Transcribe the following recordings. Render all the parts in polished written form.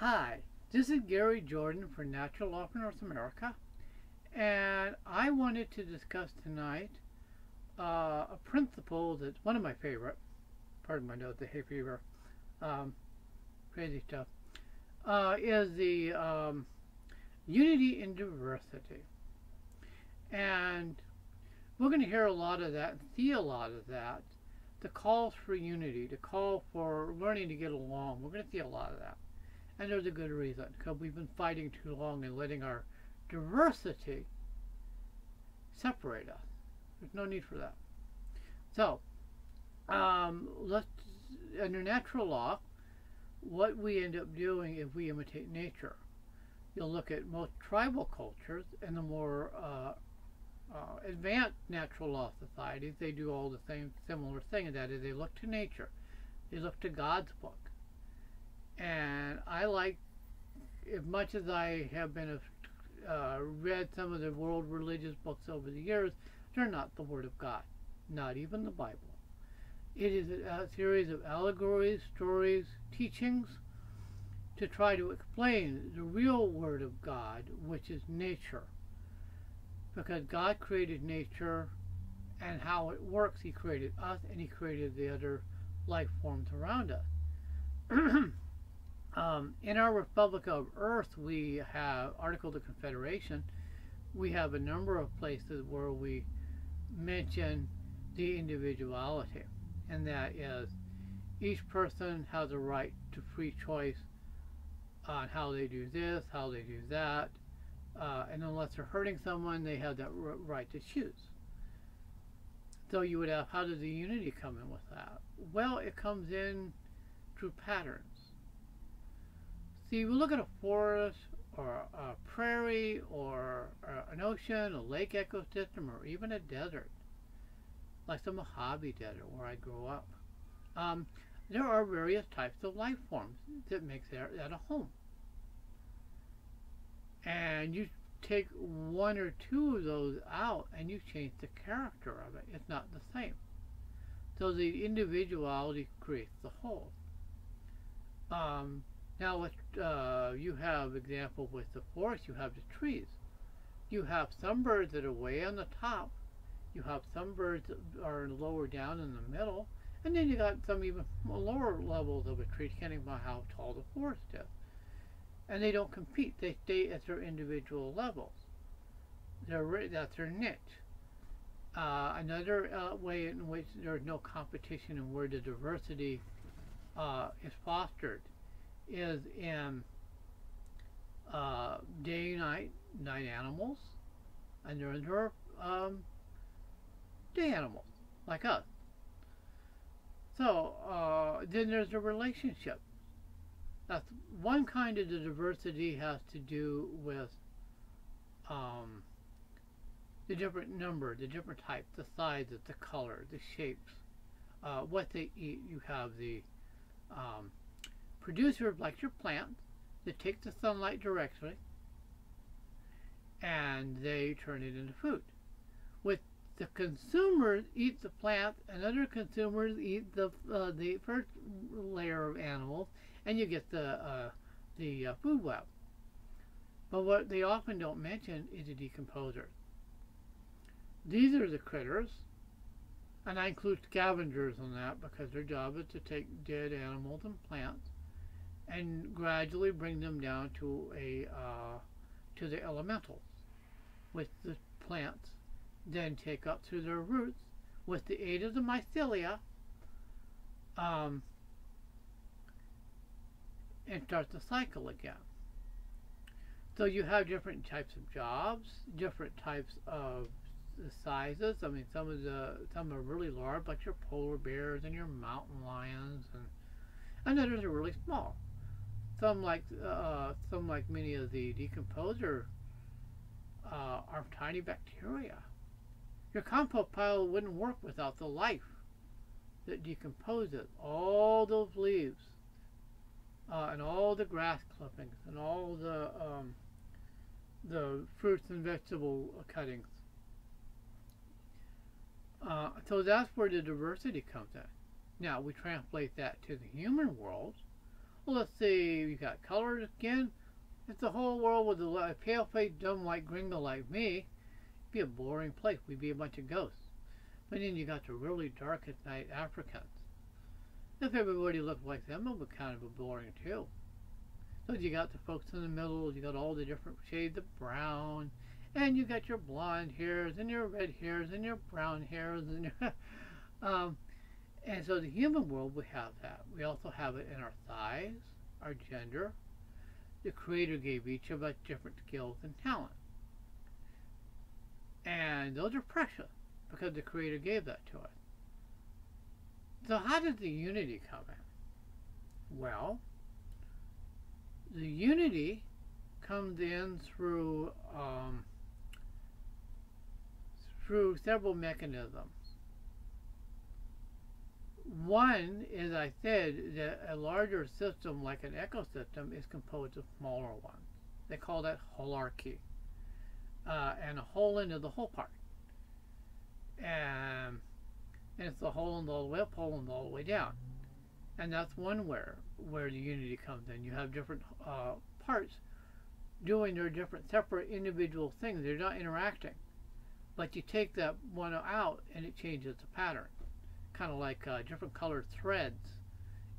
Hi, this is Gary Jordan for Natural Law for North America, and I wanted to discuss tonight a principle that's one of my favorite. Pardon my note, the hay fever, um, crazy stuff. Is the unity in diversity, and we're going to hear a lot of that and see a lot of that. The calls for unity, the call for learning to get along. We're going to see a lot of that. And there's a good reason, because we've been fighting too long and letting our diversity separate us. There's no need for that. So, let's, under natural law, what we end up doing if we imitate nature. You'll look at most tribal cultures and the more advanced natural law societies, they do all the same similar thing, and that is they look to nature. They look to God's book. And I like, as much as I have been read some of the world religious books over the years, they're not the Word of God, not even the Bible. It is a series of allegories, stories, teachings to try to explain the real Word of God, which is nature. Because God created nature and how it works. He created us and He created the other life forms around us. In our Republic of Earth, we have Articles of Confederation. We have a number of places where we mention the individuality, and that is each person has a right to free choice on how they do this, how they do that, and unless they're hurting someone, they have that right to choose. So you would have, how does the unity come in with that? Well, it comes in through patterns. See, we look at a forest or a prairie or an ocean, a lake ecosystem, or even a desert, like the Mojave Desert where I grew up. There are various types of life forms that make that a home. And you take one or two of those out and you change the character of it. It's not the same. So the individuality creates the whole. Now, you have example with the forest, you have the trees. You have some birds that are way on the top. You have some birds that are lower down in the middle. And then you got some even lower levels of a tree, depending on how tall the forest is. And they don't compete. They stay at their individual levels. That's their niche. Another way in which there's no competition and where the diversity is fostered is in day and night animals, and there are day animals like us. So then there's a relationship. That's one kind of the diversity has to do with the different number, the different types, the sizes, the color, the shapes, what they eat. You have the producer, like your plants, that take the sunlight directly and they turn it into food. With the consumers eat the plant, and other consumers eat the first layer of animals, and you get the food web. But what they often don't mention is the decomposers. These are the critters, and I include scavengers in that because their job is to take dead animals and plants and gradually bring them down to to the elementals, which the plants then take up through their roots with the aid of the mycelia, and start the cycle again. So you have different types of jobs, different types of the sizes. I mean, some are really large, like your polar bears and your mountain lions, and others are really small. Some like many of the decomposer are tiny bacteria. Your compost pile wouldn't work without the life that decomposes all those leaves and all the grass clippings and all the fruits and vegetable cuttings. So that's where the diversity comes in. Now we translate that to the human world. Well, let's see, you got colored skin. If the whole world was a pale-faced, dumb white gringo like me, it'd be a boring place. We'd be a bunch of ghosts. But then you got the really dark at night Africans. If everybody looked like them, it would be kind of boring too. So you got the folks in the middle, you got all the different shades of brown, and you got your blonde hairs, and your red hairs, and your brown hairs, and your and so the human world, we have that. We also have it in our thighs, our gender. The Creator gave each of us different skills and talents. And those are precious because the Creator gave that to us. So how does the unity come in? Well, the unity comes in through several mechanisms. One is, I said, that a larger system like an ecosystem is composed of smaller ones. They call that holarchy. And a whole end is the whole part. And it's the whole end all the way up, whole end all the way down. And that's one where the unity comes in. You have different parts doing their different separate individual things. They're not interacting. But you take that one out and it changes the pattern. Kind of like different colored threads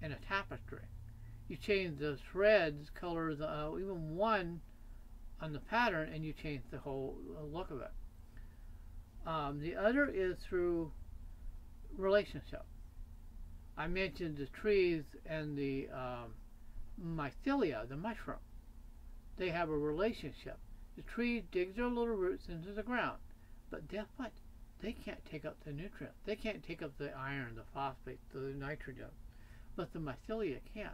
in a tapestry. You change the threads, colors, even one on the pattern, and you change the whole look of it. The other is through relationship. I mentioned the trees and the mycelia, the mushroom. They have a relationship. The tree digs their little roots into the ground. But guess what? They can't take up the nutrients. They can't take up the iron, the phosphate, the nitrogen. But the mycelia can.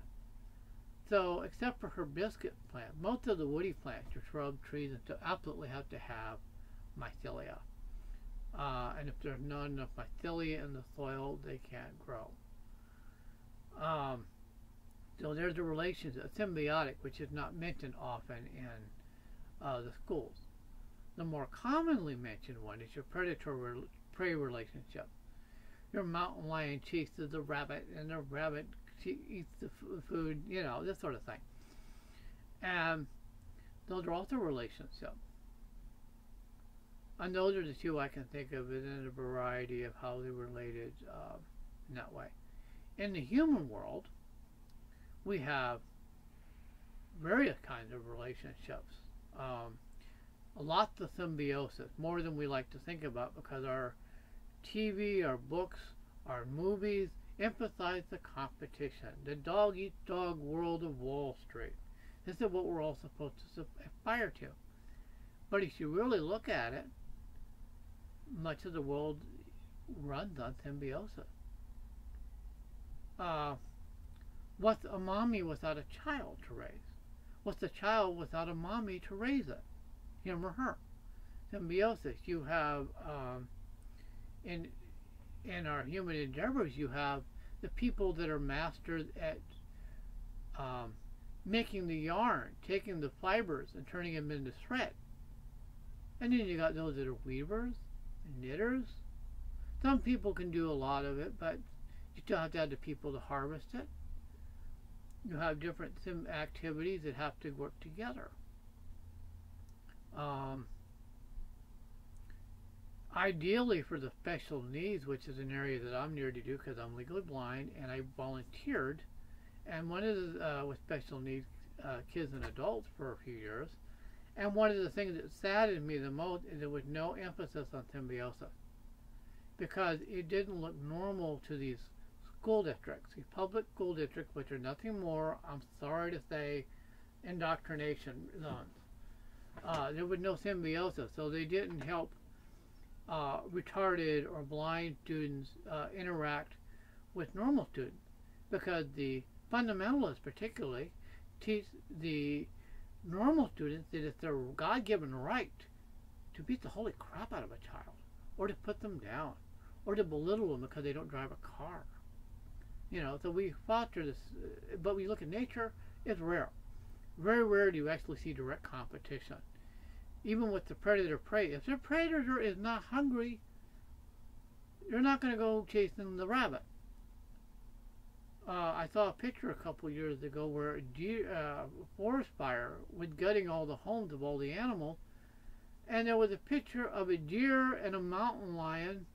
So, except for hibiscus plant, most of the woody plants, your shrub, trees, and stuff, absolutely have to have mycelia. And if there's not enough mycelia in the soil, they can't grow. So there's a relationship, a symbiotic, which is not mentioned often in the schools. The more commonly mentioned one is your predator-prey relationship. Your mountain lion chases the rabbit, and the rabbit eats the food, you know, this sort of thing. And those are also relationships. And those are the two I can think of in a variety of how they're related in that way. In the human world, we have various kinds of relationships. Lots of symbiosis, more than we like to think about, because our TV, our books, our movies emphasize the competition. The dog-eat-dog world of Wall Street. This is what we're all supposed to aspire to. But if you really look at it, much of the world runs on symbiosis. What's a mommy without a child to raise? What's a child without a mommy to raise it? Him or her. Symbiosis. You have, in our human endeavors, you have the people that are masters at making the yarn, taking the fibers and turning them into thread. And then you got those that are weavers and knitters. Some people can do a lot of it, but you still have to have the people to harvest it. You have different activities that have to work together. Ideally for the special needs, which is an area that I'm near to do because I'm legally blind, and I volunteered, and one of the with special needs kids and adults for a few years, and one of the things that saddened me the most is there was no emphasis on symbiosis, because it didn't look normal to these school districts, these public school districts, which are nothing more, I'm sorry to say, indoctrination zones. There was no symbiosis, so they didn't help retarded or blind students interact with normal students, because the fundamentalists particularly teach the normal students that it's their God-given right to beat the holy crap out of a child, or to put them down, or to belittle them because they don't drive a car. You know, so we foster this, but we look at nature, it's rare. Very rare do you actually see direct competition. Even with the predator-prey, if the predator is not hungry, you're not going to go chasing the rabbit. I saw a picture a couple years ago where a forest fire was gutting all the homes of all the animals, and there was a picture of a deer and a mountain lion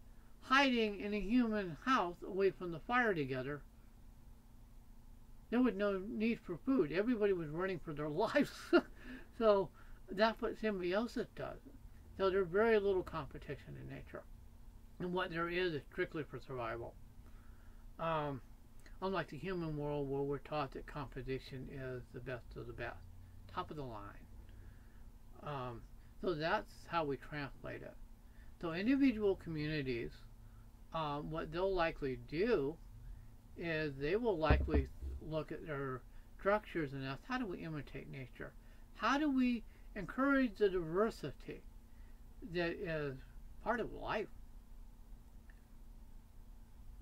hiding in a human house away from the fire together. There was no need for food. Everybody was running for their lives. So that's what symbiosis does. So there's very little competition in nature. And what there is strictly for survival. Unlike the human world where we're taught that competition is the best of the best. Top of the line. So that's how we translate it. So individual communities, what they'll likely do is they will likely look at their structures and ask, how do we imitate nature? How do we encourage the diversity that is part of life?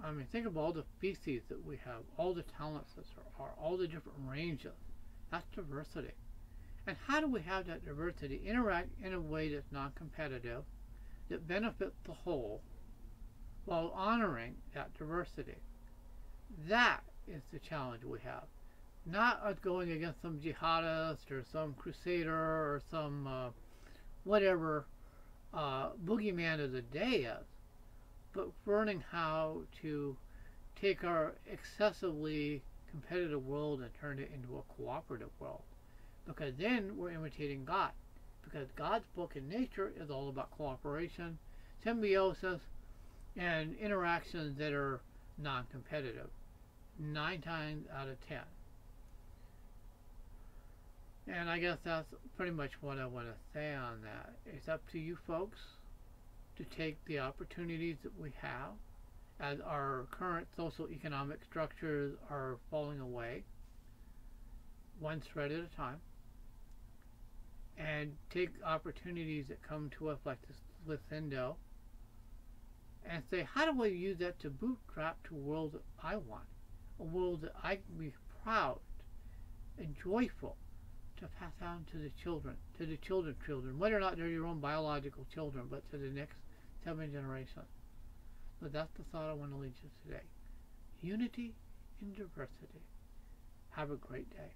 I mean, think of all the species that we have, all the talents that there are, all the different ranges. That's diversity. And how do we have that diversity interact in a way that's non-competitive, that benefits the whole, while honoring that diversity? That is the challenge we have. Not us going against some jihadist or some crusader or some whatever boogeyman of the day is, but learning how to take our excessively competitive world and turn it into a cooperative world. Because then we're imitating God. Because God's book in nature is all about cooperation, symbiosis, and interactions that are non-competitive. 9 times out of 10. And I guess that's pretty much what I want to say on that. It's up to you folks to take the opportunities that we have as our current social economic structures are falling away, one thread at a time, and take opportunities that come to us like this Lifindo and say, how do I use that to bootstrap to a world that I want? A world that I can be proud and joyful to pass on to the children, whether or not they're your own biological children, but to the next 7 generations. So that's the thought I want to leave you today. Unity in diversity. Have a great day.